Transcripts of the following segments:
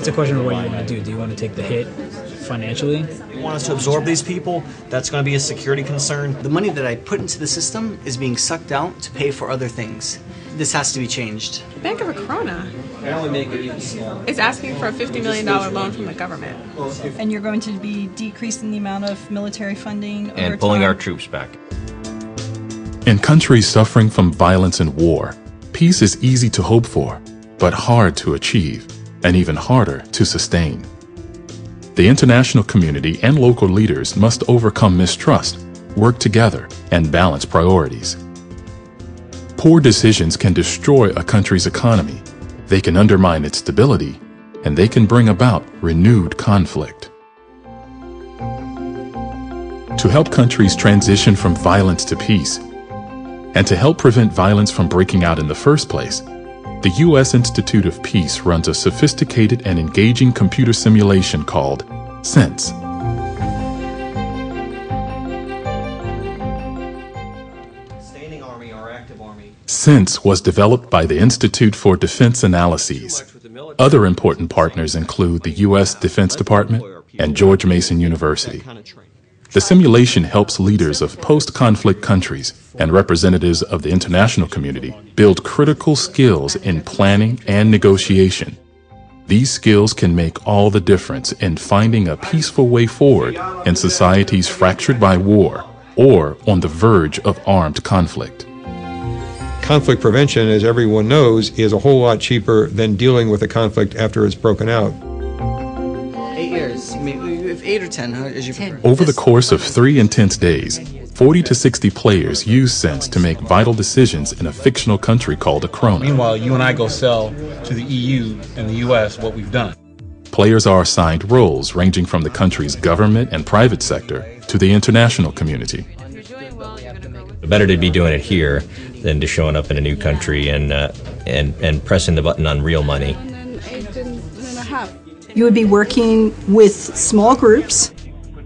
It's a question of what you want to do. Do you want to take the hit financially? You want us to absorb these people? That's going to be a security concern. The money that I put into the system is being sucked out to pay for other things. This has to be changed. Bank of Corona is asking for a $50 million loan from the government. And you're going to be decreasing the amount of military funding over and pulling time? our troops back. In countries suffering from violence and war, peace is easy to hope for, but hard to achieve, and even harder to sustain. The international community and local leaders must overcome mistrust, work together, and balance priorities. Poor decisions can destroy a country's economy, they can undermine its stability, and they can bring about renewed conflict. To help countries transition from violence to peace, and to help prevent violence from breaking out in the first place, the U.S. Institute of Peace runs a sophisticated and engaging computer simulation called SENSE. SENSE was developed by the Institute for Defense Analyses. Other important partners include the U.S. Defense Department and George Mason University. The simulation helps leaders of post-conflict countries and representatives of the international community build critical skills in planning and negotiation. These skills can make all the difference in finding a peaceful way forward in societies fractured by war or on the verge of armed conflict. Conflict prevention, as everyone knows, is a whole lot cheaper than dealing with a conflict after it's broken out. 8 years. I mean, if 8 or 10, as you prefer. Over the course of 3 intense days, 40 to 60 players use SENSE to make vital decisions in a fictional country called Akrona. Meanwhile, you and I go sell to the EU and the US what we've done. Players are assigned roles ranging from the country's government and private sector to the international community. Better to be doing it here than to showing up in a new country and pressing the button on real money. You would be working with small groups.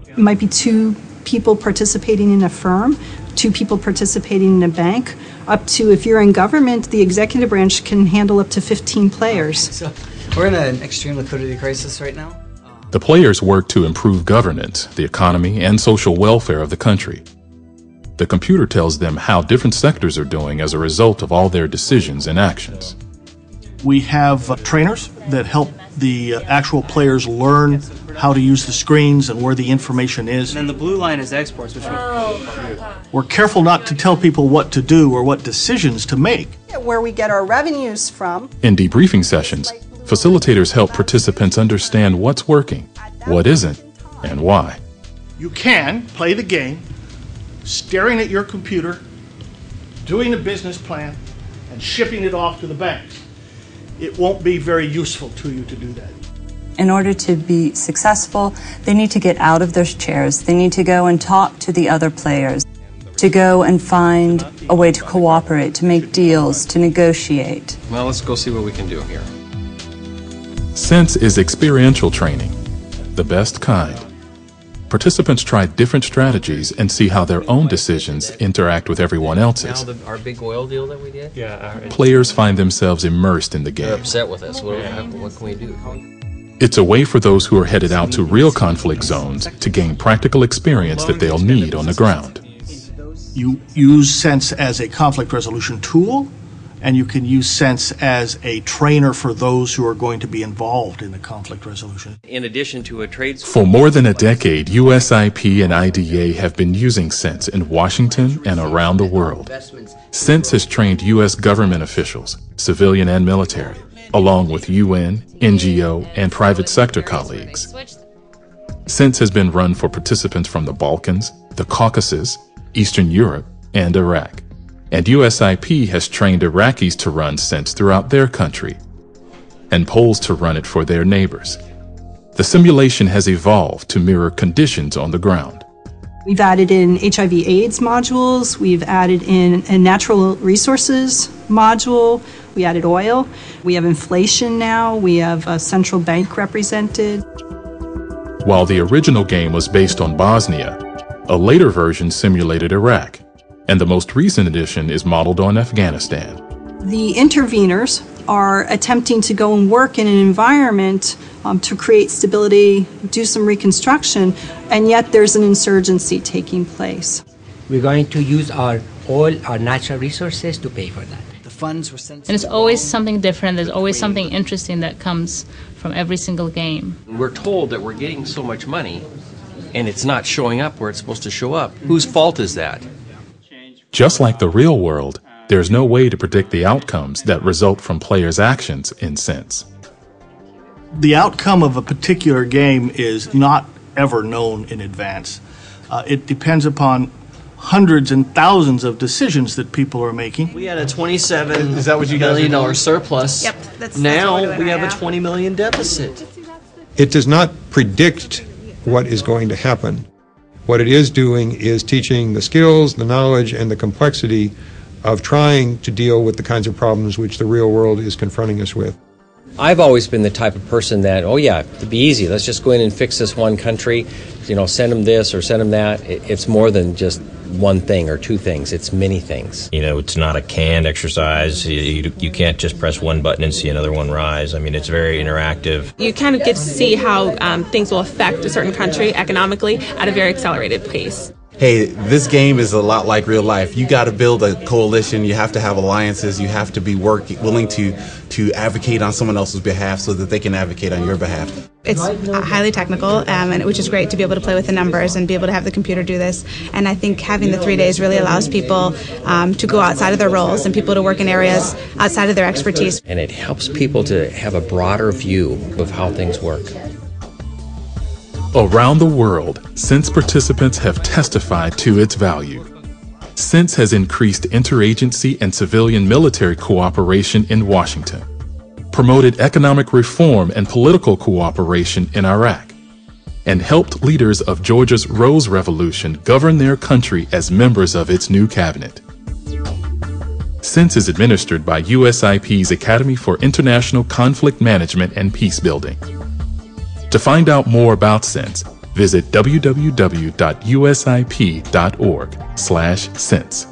It might be 2 people participating in a firm, 2 people participating in a bank, up to, if you're in government, the executive branch can handle up to 15 players. So we're in an extreme liquidity crisis right now. The players work to improve governance, the economy, and social welfare of the country. The computer tells them how different sectors are doing as a result of all their decisions and actions. We have trainers that help the actual players learn how to use the screens and where the information is. And then the blue line is exports, which we're careful not to tell people what to do or what decisions to make. Where we get our revenues from. In debriefing sessions, facilitators help participants understand what's working, what isn't, and why. You can play the game, staring at your computer, doing a business plan, and shipping it off to the banks. It won't be very useful to you to do that. In order to be successful, they need to get out of their chairs. They need to go and talk to the other players, to go and find a way to cooperate, to make deals, to negotiate. Well, let's go see what we can do here. SENSE is experiential training, the best kind. Participants try different strategies and see how their own decisions interact with everyone else's. Now our big oil deal that we did? Yeah. Players find themselves immersed in the game. They're upset with us. What can we do? It's a way for those who are headed out to real conflict zones to gain practical experience that they'll need on the ground. You use SENSE as a conflict resolution tool, and you can use SENSE as a trainer for those who are going to be involved in the conflict resolution. In addition to a trade... For more than a decade, USIP and IDA have been using SENSE in Washington and around the world. SENSE has trained U.S. government officials, civilian and military, along with UN, NGO, and private sector colleagues. SENSE has been run for participants from the Balkans, the Caucasus, Eastern Europe, and Iraq. And USIP has trained Iraqis to run SENSE throughout their country, and Poles to run it for their neighbors. The simulation has evolved to mirror conditions on the ground. We've added in HIV/AIDS modules, we've added in a natural resources module, we added oil, we have inflation now, we have a central bank represented. While the original game was based on Bosnia, a later version simulated Iraq, and the most recent edition is modeled on Afghanistan. The interveners are attempting to go and work in an environment to create stability, do some reconstruction, and yet there's an insurgency taking place. We're going to use all our natural resources to pay for that. The funds were sent. And it's always something different. There's always something interesting that comes from every single game. We're told that we're getting so much money, and it's not showing up where it's supposed to show up. Whose fault is that? Just like the real world, there's no way to predict the outcomes that result from players' actions in Sense. The outcome of a particular game is not ever known in advance. It depends upon hundreds and thousands of decisions that people are making. We had a $27 million surplus. Yep, that's now what we're doing we have right a now. $20 million deficit. It does not predict what is going to happen. What it is doing is teaching the skills, the knowledge, and the complexity of trying to deal with the kinds of problems which the real world is confronting us with. I've always been the type of person that, oh yeah, it'd be easy. Let's just go in and fix this one country, send them this or send them that. It's more than just one thing or two things. It's many things. It's not a canned exercise. You can't just press one button and see another one rise. I mean, it's very interactive. You kind of get to see how things will affect a certain country economically at a very accelerated pace. Hey, this game is a lot like real life. You got to build a coalition. You have to have alliances. You have to be willing to advocate on someone else's behalf so that they can advocate on your behalf. It's highly technical, and which is great to be able to play with the numbers and be able to have the computer do this. And I think having the 3 days really allows people to go outside of their roles and people to work in areas outside of their expertise. And it helps people to have a broader view of how things work. Around the world, Sense participants have testified to its value. Sense has increased interagency and civilian military cooperation in Washington, promoted economic reform and political cooperation in Iraq, and helped leaders of Georgia's Rose Revolution govern their country as members of its new cabinet. Sense is administered by USIP's Academy for International Conflict Management and Peacebuilding. To find out more about Sense, visit www.usip.org/sense.